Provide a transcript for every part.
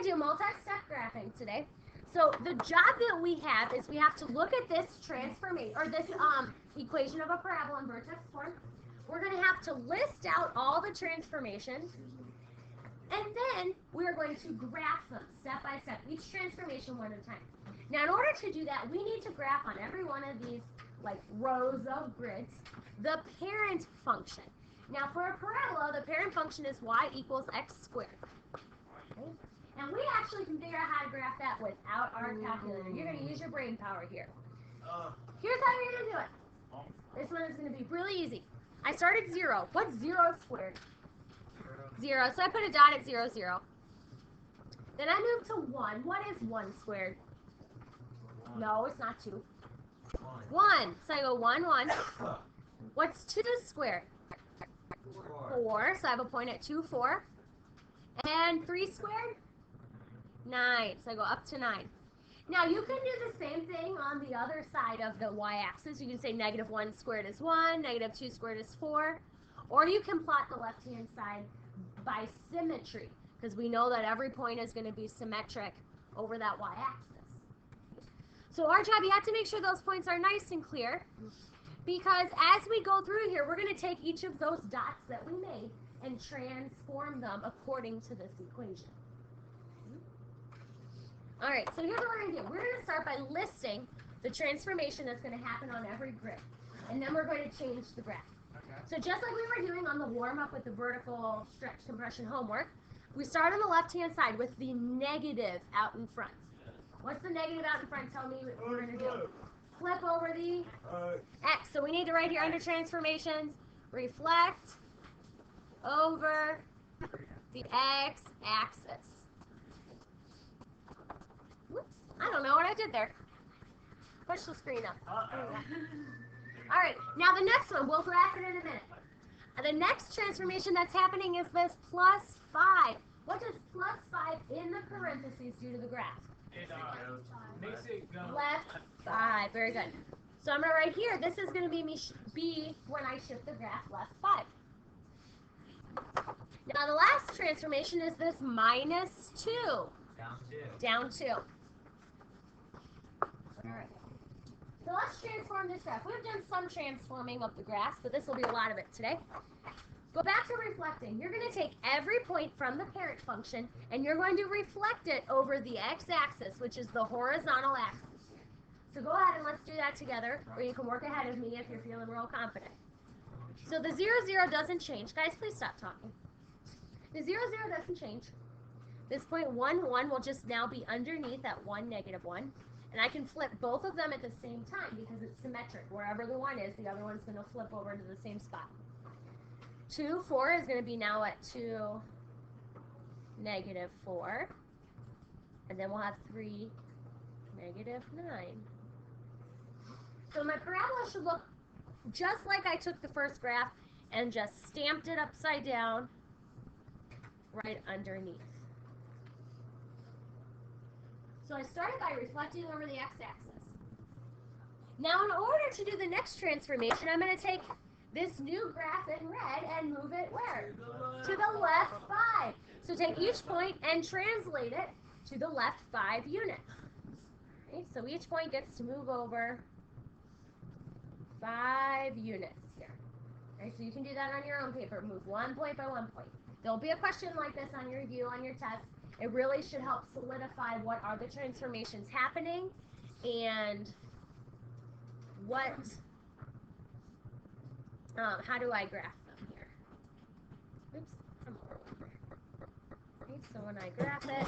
do multi-step graphing today. So the job that we have is we have to look at this transformation, or this equation of a parabola in vertex form. We're going to have to list out all the transformations, and then we're going to graph them step by step, each transformation one at a time. Now, in order to do that, we need to graph on every one of these like rows of grids the parent function. Now, for a parabola, the parent function is y equals x squared. Okay? And we actually can figure out how to graph that without our calculator. You're going to use your brain power here. Here's how you're going to do it. This one is going to be really easy. I start at 0. What's 0 squared? 0. So I put a dot at 0, 0. Then I move to 1. What is 1 squared? No, it's not 2. 1. So I go 1, 1. What's 2 squared? 4. So I have a point at 2, 4. And 3 squared? 9. So I go up to 9. Now you can do the same thing on the other side of the y-axis. You can say negative 1 squared is 1, negative 2 squared is 4. Or you can plot the left-hand side by symmetry, because we know that every point is going to be symmetric over that y-axis. So our job, you have to make sure those points are nice and clear, because as we go through here, we're going to take each of those dots that we made and transform them according to this equation. All right, so here's what we're going to do. We're going to start by listing the transformation that's going to happen on every grid, and then we're going to change the graph. Okay. So just like we were doing on the warm-up with the vertical stretch compression homework, we start on the left-hand side with the negative out in front. What's the negative out in front? Tell me what we're going to do. Flip over the x. So we need to write here under transformations, reflect over the x-axis. Whoops, I don't know what I did there. Push the screen up. All right, now the next one, we'll graph it in a minute. The next transformation that's happening is this plus 5. What does plus 5 in the parentheses do to the graph? It makes it go Left 5. Very good. So I'm going to write here, this is going to be when I shift the graph left 5. Now the last transformation is this minus 2. Down 2. All right. So let's transform this graph. We've done some transforming of the graphs, but this will be a lot of it today. Go back to reflecting. You're going to take every point from the parent function, and you're going to reflect it over the x-axis, which is the horizontal axis. So go ahead and let's do that together, or you can work ahead of me if you're feeling real confident. So the 0, 0 doesn't change. Guys, please stop talking. The 0, 0 doesn't change. This point 1, 1 will just now be underneath at 1, negative 1. And I can flip both of them at the same time because it's symmetric. Wherever the 1 is, the other one's going to flip over to the same spot. 2, 4 is going to be now at 2, negative 4. And then we'll have 3, negative 9. So my parabola should look just like I took the first graph and just stamped it upside down right underneath. So I started by reflecting over the x-axis. Now in order to do the next transformation, I'm going to take this new graph in red and move it where? To the left 5. So take each point and translate it to the left 5 units. Okay, so each point gets to move over 5 units here. Okay, so you can do that on your own paper. Move 1 point by 1 point. There'll be a question like this on your review on your test. It really should help solidify what are the transformations happening and what, how do I graph them here? Oops, I'm over. Okay, so when I graph it,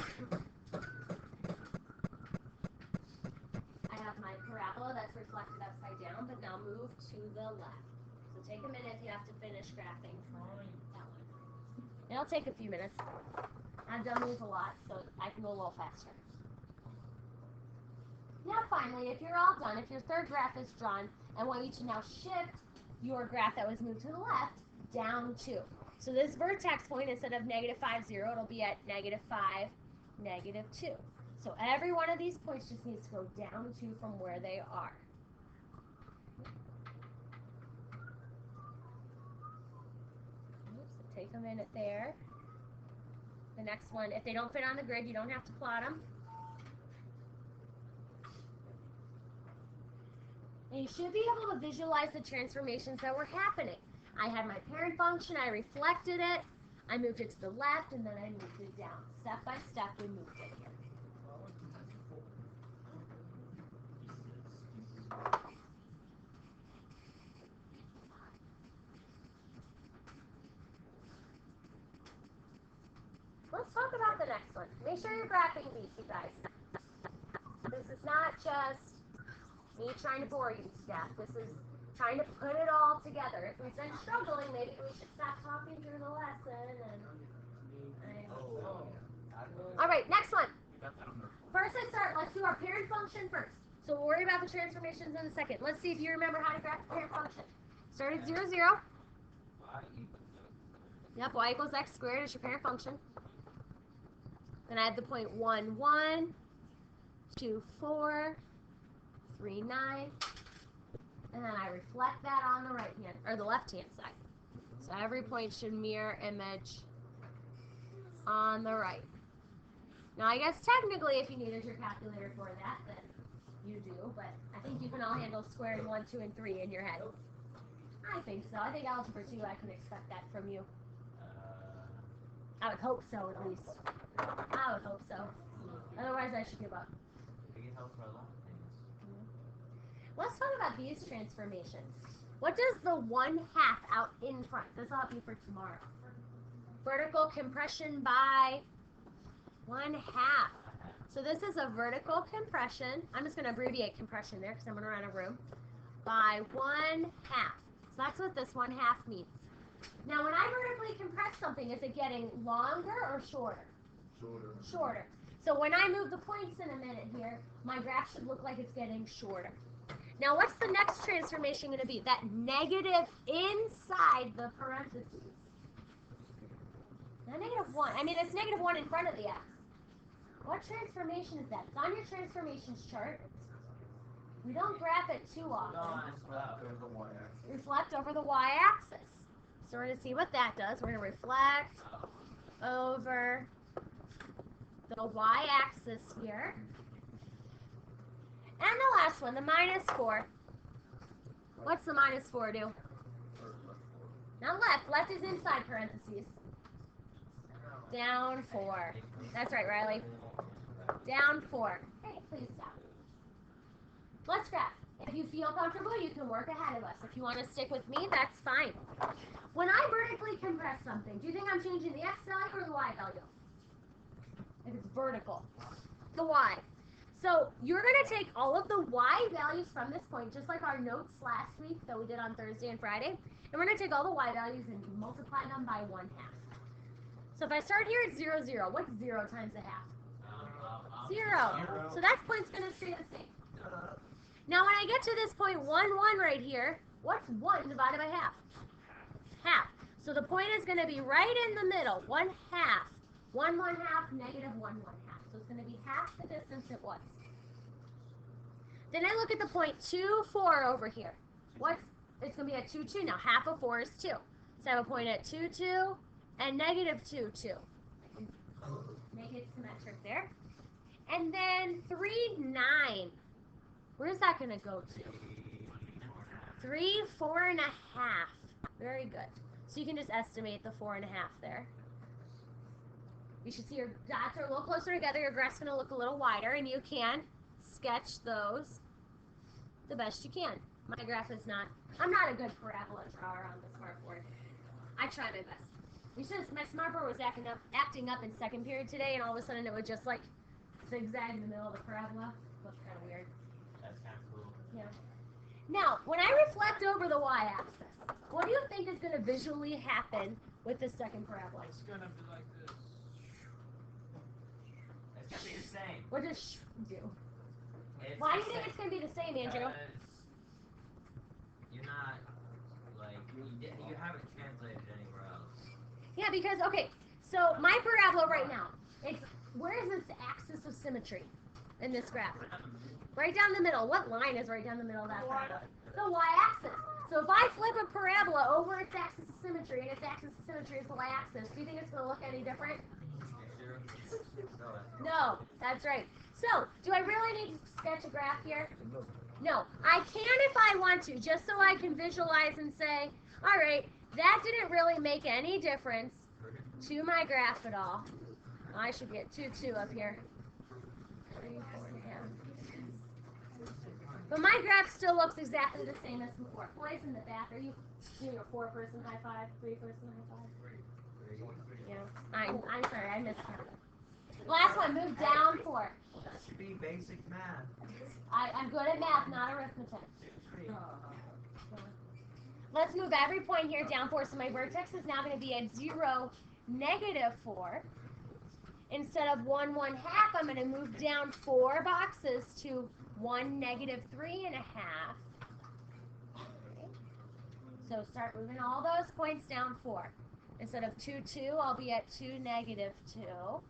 I have my parabola that's reflected upside down, but now move to the left. So take a minute if you have to finish graphing that one. It'll take a few minutes. I've done these a lot, so I can go a little faster. Now finally, if you're all done, if your third graph is drawn, I want you to now shift your graph that was moved to the left down 2. So this vertex point, instead of negative 5, 0, it'll be at negative 5, negative 2. So every one of these points just needs to go down 2 from where they are. Oops, take a minute there. The next one, if they don't fit on the grid, you don't have to plot them. And you should be able to visualize the transformations that were happening. I had my parent function, I reflected it, I moved it to the left, and then I moved it down. Step by step, we moved it here. Let's talk about the next one. Make sure you're graphing these, you guys. This is not just me trying to bore you to death. This is trying to put it all together. If we've been struggling, maybe we should stop talking through the lesson. All right, next one. First, let's do our parent function first. So we'll worry about the transformations in a second. Let's see if you remember how to graph the parent function. Start at 0, 0. Yep, y equals x squared is your parent function. Then I have the point 1, 1, 2, 4, 3, 9. And then I reflect that on the right hand, or the left hand side. So every point should mirror image on the right. Now I guess technically if you needed your calculator for that, then you do, but I think you can all handle squaring 1, 2, and 3 in your head. I think so. I think algebra 2, I can expect that from you. I would hope so, at least. I would hope so. Otherwise, I should give up. Let's talk about these transformations. What does the 1/2 out in front? This will help you for tomorrow. Vertical compression by 1/2. So this is a vertical compression. I'm just going to abbreviate compression there because I'm going to run a room. By 1/2. So that's what this 1/2 means. Now, when I vertically compress something, is it getting longer or shorter? Shorter. Shorter. So when I move the points in a minute here, my graph should look like it's getting shorter. Now, what's the next transformation going to be? That negative inside the parentheses. Not -1. I mean, it's -1 in front of the x. What transformation is that? It's on your transformations chart. We don't graph it too often. Reflect over the y-axis. So we're going to see what that does. We're going to reflect over the y-axis here. And the last one, the -4. What's the -4 do? Not left. Left is inside parentheses. Down 4. That's right, Riley. Down 4. Hey, please stop. Let's graph. If you feel comfortable, you can work ahead of us. If you want to stick with me, that's fine. When I vertically compress something, do you think I'm changing the x value or the y value? If it's vertical. The y. So you're going to take all of the y values from this point, just like our notes last week that we did on Thursday and Friday, and we're going to take all the y values and multiply them by 1/2. So if I start here at 0, 0, what's 0 times 1/2? 0. So that point's going to stay the same. Now when I get to this point 1, 1 right here, what's 1 divided by 1/2? 1/2. So the point is going to be right in the middle, 1/2. 1, 1/2, negative 1, 1/2. So it's going to be half the distance it was. Then I look at the point 2, 4 over here. It's going to be at 2, 2 now. Half of 4 is 2. So I have a point at 2, 2 and negative 2, 2. Make it symmetric there. And then 3, 9. Where's that going to go to? 3, 4 1/2. Very good. So you can just estimate the 4 1/2 there. You should see your dots are a little closer together. Your graph's going to look a little wider, and you can sketch those the best you can. My graph is not, I'm not a good parabola drawer on the smartboard. I try my best. My smartboard was acting up in second period today, and all of a sudden it would just like zigzag in the middle of the parabola. Looks kind of weird. That's kind of cool. Yeah. Now, when I reflect over the y-axis, what do you think is going to visually happen with this second parabola? It's gonna be like this. It's gonna be the same. What does sh do? It's Why do the you think same. it's going to be the same, Andrew? Because you're not, like, you haven't translated anywhere else. Yeah, because, okay, so my parabola right now, where is this axis of symmetry in this graph? Right down the middle. What line is right down the middle of that parabola? The y-axis. So if I flip a parabola over its axis of symmetry, and its axis of symmetry is the y-axis, do you think it's going to look any different? No, that's right. So, do I really need to sketch a graph here? No. I can if I want to, just so I can visualize and say, all right, that didn't really make any difference to my graph at all. I should get 2, 2 up here. 3, 4.5. But my graph still looks exactly the same as before. Boys in the back, are you doing a 4-person high five, 3-person high five? Yeah. I'm sorry, I missed that. Last one, move down 4. That should be basic math. I'm good at math, not arithmetic. Let's move every point here down 4. So my vertex is now going to be at 0, -4. Instead of 1, 1/2, I'm going to move down 4 boxes to 1, -3.5. Okay. So start moving all those points down 4. Instead of 2, 2, I'll be at 2, -2.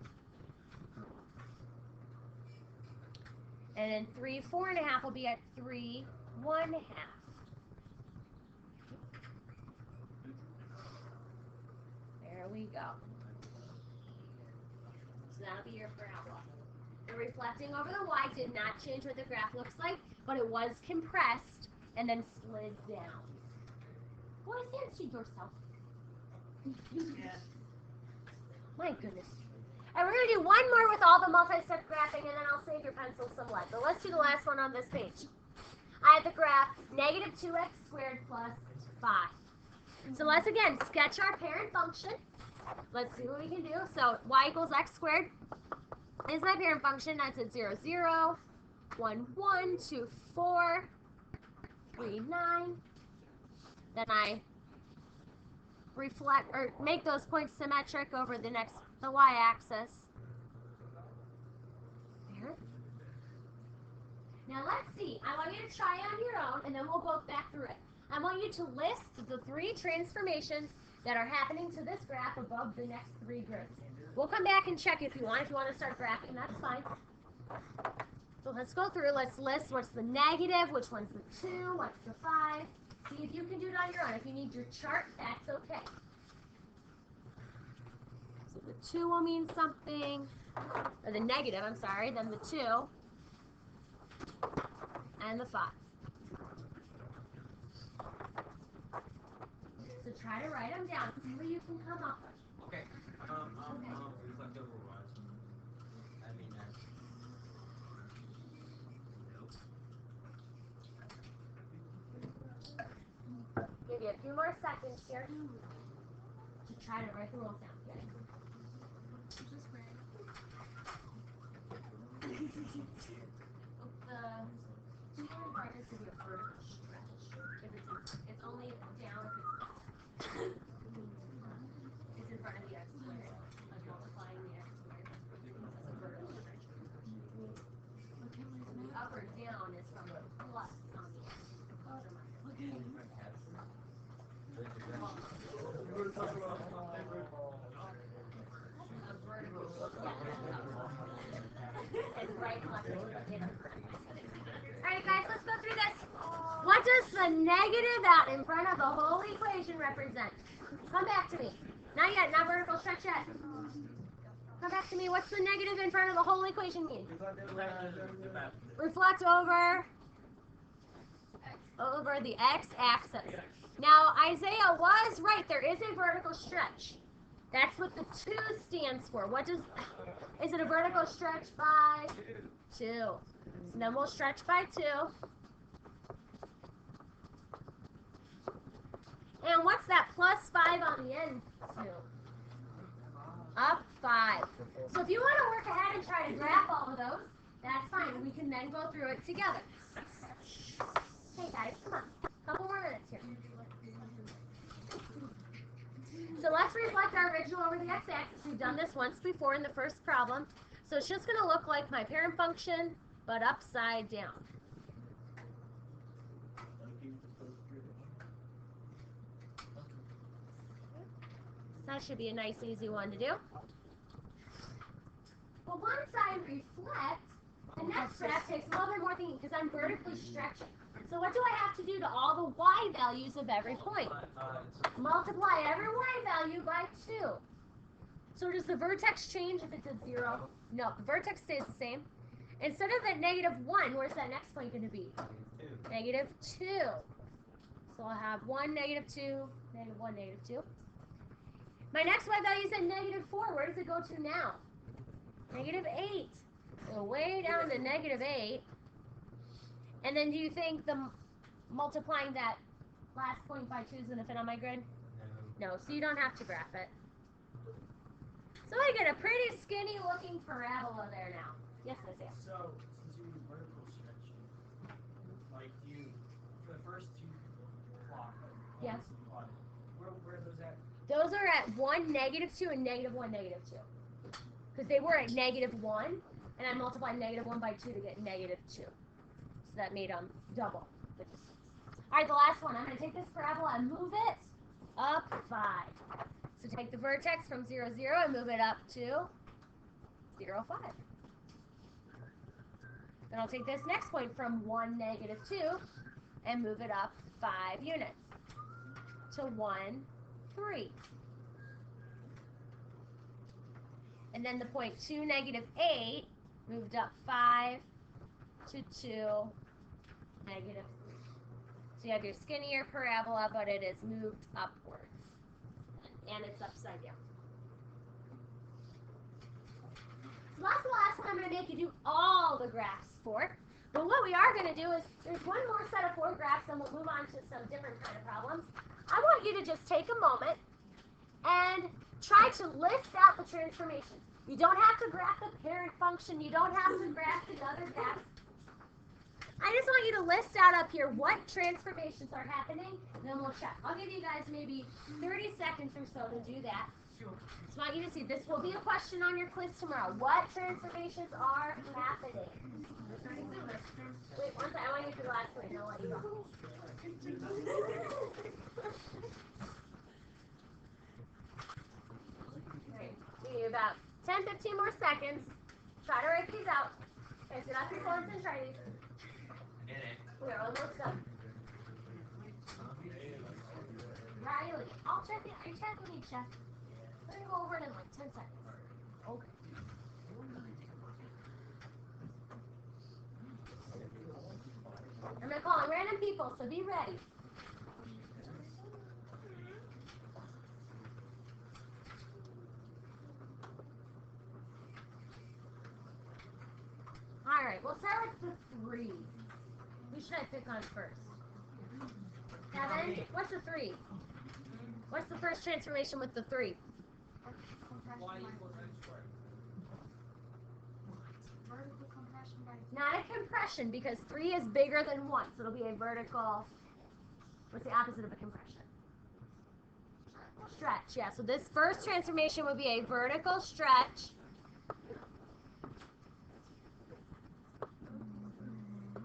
And then 3, 4.5 will be at 3, 1/2. There we go. So that'll be your parabola. The reflecting over the y did not change what the graph looks like, but it was compressed and then slid down. Boys, answer yourself. My goodness. And we're going to do one more with all the multi-step graphing, and then I'll save your pencils some lead. But let's do the last one on this page. I have the graph -2x squared plus 5. So let's again sketch our parent function. Let's see what we can do. So y equals x squared is my parent function. That's at 0, 0, 1, 1, 2, 4, 3, 9. Then I reflect or make those points symmetric over the y-axis. There. Now let's see. I want you to try it on your own, and then we'll go back through it. I want you to list the 3 transformations that are happening to this graph above the next 3 grids. We'll come back and check if you want. If you want to start graphing, that's fine. So let's go through. Let's list what's the negative, which one's the 2, what's the 5. See if you can do it on your own. If you need your chart, that's okay. So the 2 will mean something, or the negative, I'm sorry, then the 2, and the 5. So try to write them down. See what you can come up with. Okay. Reflect over y. I mean, Give you a few more seconds here to try to write the rules down. Okay? The two part is to be a vertical stretch. If it's only down if it's in front of the x squared, like multiplying the x squared. That's a vertical stretch. The up or down is from the plus on the x. Alright guys, let's go through this. What does the negative out in front of the whole equation represent? Come back to me. Not yet, not vertical stretch yet. Come back to me. What's the negative in front of the whole equation mean? Reflect over the x-axis. Now, Isaiah was right. There is a vertical stretch. That's what the 2 stands for. Is it a vertical stretch by 2? So then we'll stretch by 2. And what's that plus 5 on the end to? Up 5. So if you want to work ahead and try to graph all of those, that's fine. We can then go through it together. Hey guys, come on. Couple more minutes here. So let's reflect our original over the x-axis. We've done this once before in the first problem. So it's just going to look like my parent function, but upside down. That should be a nice, easy one to do. But once I reflect, the next graph takes a little bit more thinking because I'm vertically stretching. So what do I have to do to all the y values of every point? Multiply every y value by 2. So does the vertex change if it's at 0? No, the vertex stays the same. Instead of at -1, where's that next point going to be? -2. So I'll have 1, -2, -1, -2. My next y value is at -4. Where does it go to now? -8. So way down to -8. And then do you think the multiplying that last point by 2 is going to fit on my grid? No, so you don't have to graph it. So I get a pretty skinny looking parabola there now. Yes, Miss Ann. So, since you use vertical stretching, like you, for the first two plot, Yes. Where are those at? Those are at 1, -2, and -1, -2. Because they were at -1, and I multiplied -1 by 2 to get -2. So that made them double the distance. All right, the last one. I'm going to take this parabola and move it up 5. So take the vertex from 0, 0 and move it up to 0, 5. Then I'll take this next point from 1, -2 and move it up 5 units to 1, 3. And then the point 2, -8 moved up 5 to 2, -3. So you have your skinnier parabola, but it is moved upwards. And it's upside down. So that's the last one I'm going to make you do all the graphs for. But what we are going to do is, there's one more set of 4 graphs, and we'll move on to some different kind of problems. I want you to just take a moment and try to list out the transformations. You don't have to graph the parent function. You don't have to graph the other graphs. I just want you to list out up here what transformations are happening, and then we'll check. I'll give you guys maybe 30 seconds or so to do that. Just want you to see, this will be a question on your quiz tomorrow. What transformations are happening? Wait, one second, I want you to do the last one, and I'll let you go. Alright, give you about 10, 15 more seconds. Try to write these out. Okay, so that's your phones and try these. We're almost done. Riley, I'll check it. Are you checking me, Chef? Let me go over it in like 10 seconds. Okay. I'm going to call on random people, so be ready. All right, we'll start with the 3. Who should I pick on first? Kevin, what's the 3? What's the first transformation with the 3? Not a compression, because 3 is bigger than 1, so it'll be a vertical. What's the opposite of a compression? Stretch, yeah. So this first transformation would be a vertical stretch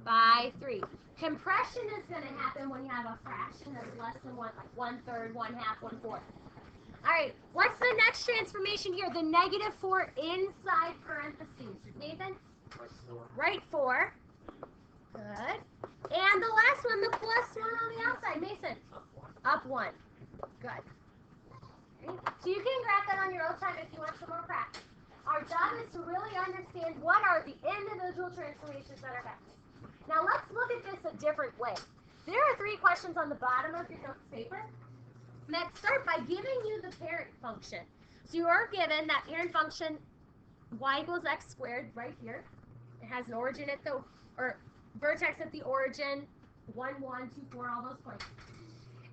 by 3. Compression is going to happen when you have a fraction that's less than 1, like 1/3, 1/2, 1/4. All right, what's the next transformation here? The -4 inside parentheses. Nathan? Right 4. Good. And the last one, the +1 on the outside. Mason? Up 1. Good. Okay. So you can graph that on your own time if you want some more practice. Our job is to really understand what are the individual transformations that are happening. Now let's look at this a different way. There are 3 questions on the bottom of your notes paper that start by giving you the parent function. So you are given that parent function y = x² right here. It has an origin at the, or vertex at the origin, 1, 1, 2, 4, all those points.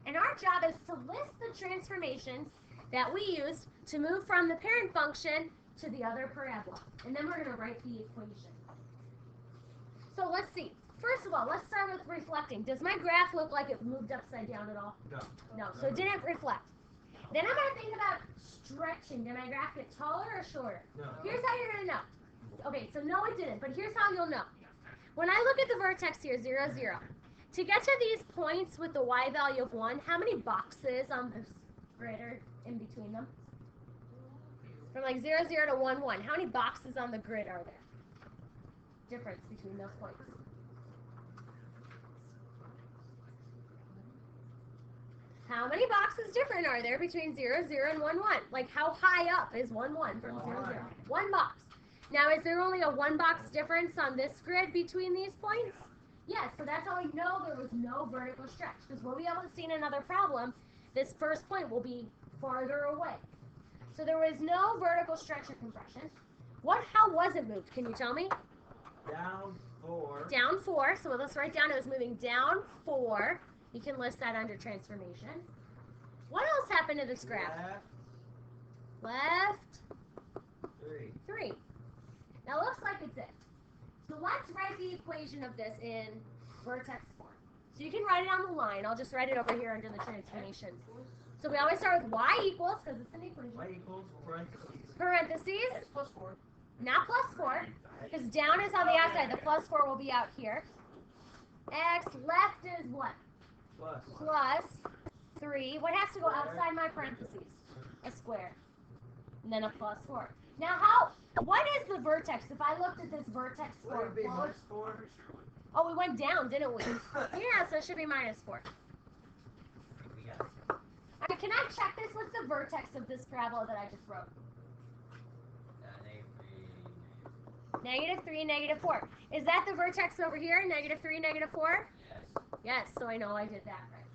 And our job is to list the transformations that we used to move from the parent function to the other parabola. And then we're going to write the equation. So let's see. First of all, let's start with reflecting. Does my graph look like it moved upside down at all? No. No, so it didn't reflect. Then I'm going to think about stretching. Did my graph get taller or shorter? No. Here's how you're going to know. Okay, so no it didn't, but here's how you'll know. When I look at the vertex here, 0, 0, to get to these points with the y value of 1, how many boxes on this grid are in between them? From like 0, 0 to 1, 1, how many boxes on the grid are there? Difference between those points. How many boxes different are there between 0, 0, and 1, 1? Like, how high up is 1, 1 from 0, 0? 1 box. Now, is there only a 1 box difference on this grid between these points? Yes, so that's how we know there was no vertical stretch. Because we'll be able to see in another problem, this first point will be farther away. So there was no vertical stretch or compression. How was it moved? Can you tell me? Down 4. Down 4. So let's write down it was moving down 4. You can list that under transformation. What else happened to this graph? Left 3. Now looks like it's it. So let's write the equation of this in vertex form. So you can write it on the line. I'll just write it over here under the transformation. So we always start with y equals, because it's an equation. Y equals Parentheses. X plus 4. Not plus 4, because down is on the outside. The plus 4 will be out here. X left is what? Plus 3. What has to go outside my parentheses? A square. And then a plus 4. Now what is the vertex? If I looked at this vertex form, oh, we went down, didn't we? Yeah, so it should be minus 4. Alright, can I check this? What's the vertex of this parabola that I just wrote? -3, -4. Is that the vertex over here? -3, -4? Yes, so I know I did that right.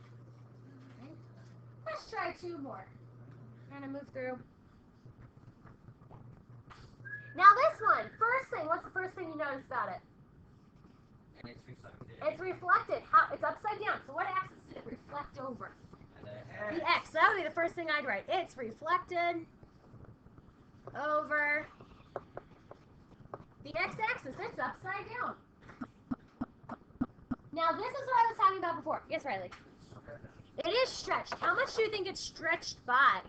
Let's try 2 more. Kind of move through. Now this one, first thing, what's the first thing you notice about it? It's reflected. It's upside down. So what axis did it reflect over? The X. That would be the first thing I'd write. It's reflected over the x-axis. It's upside down. Now this is what I was talking about before. Yes, Riley? It is stretched. How much do you think it's stretched by?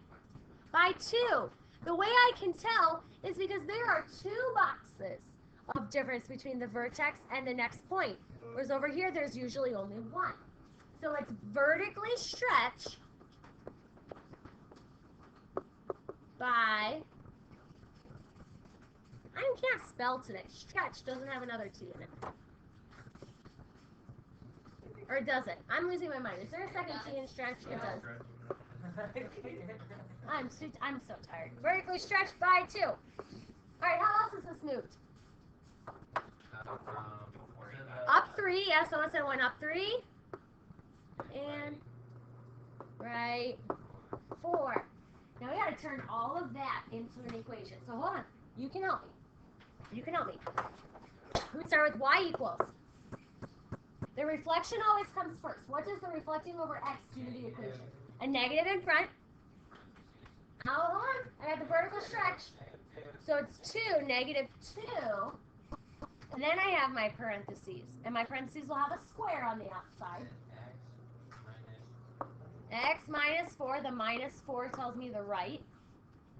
By 2. The way I can tell is because there are 2 boxes of difference between the vertex and the next point. Whereas over here, there's usually only 1. So it's vertically stretched by, I can't spell today. Stretch doesn't have another T in it. Or does it? I'm losing my mind. Is there a second T in stretch? It does. I'm so tired. Vertically stretched by 2. All right, how else is this moved? Up 3. Yeah, someone said went up 3. And right 4. Now we got to turn all of that into an equation. So hold on. You can help me. You can help me. We start with y equals. The reflection always comes first. What does the reflecting over x do to the equation? A negative in front. Hold on. I got the vertical stretch. So it's 2, -2. And then I have my parentheses. And my parentheses will have a square on the outside. X minus 4. The minus 4 tells me the right.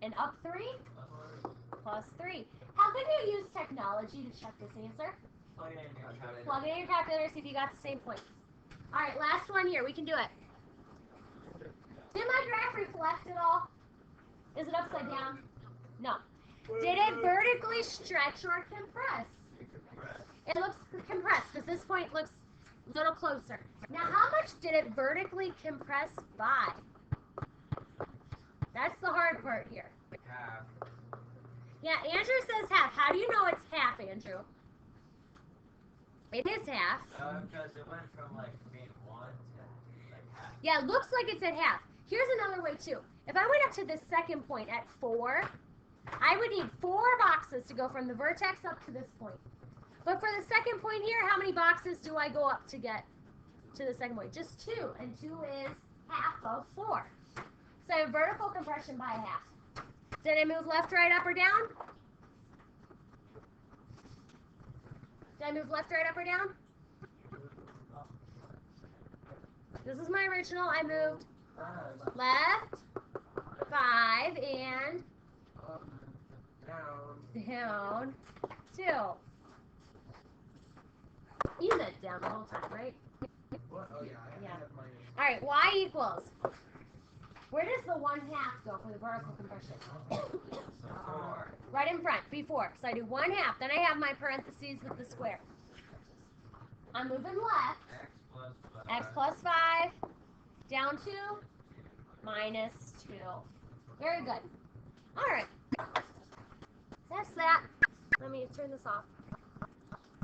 And up 3? Plus 3. How can you use technology to check this answer? Plug it in your calculator, see if you got the same points. Alright, last one here. We can do it. Did my graph reflect at all? Is it upside down? No. Did it vertically stretch or compress? It looks compressed because this point looks a little closer. Now, how much did it vertically compress by? That's the hard part here. Half. Yeah, Andrew says half. How do you know it's half, Andrew? It is half. Because it went from being 1 to half. Yeah, it looks like it's at half. Here's another way too. If I went up to this second point at 4, I would need 4 boxes to go from the vertex up to this point. But for the second point here, how many boxes do I go up to get to the second point? Just 2, and 2 is half of 4. So I have vertical compression by half. Did I move left, right, up, or down? Did I move left, right, up, or down? This is my original. I moved left, 5, and down 2. You meant down the whole time, right? What? Oh, yeah. I Yeah. have minus. All right, y equals. Where does the 1/2 go for the vertical compression? So 4. Right in front, before. So I do 1/2. Then I have my parentheses with the square. I'm moving left. X plus 5. X plus 5. Down 2. minus 2. Very good. All right. That's that. Let me turn this off.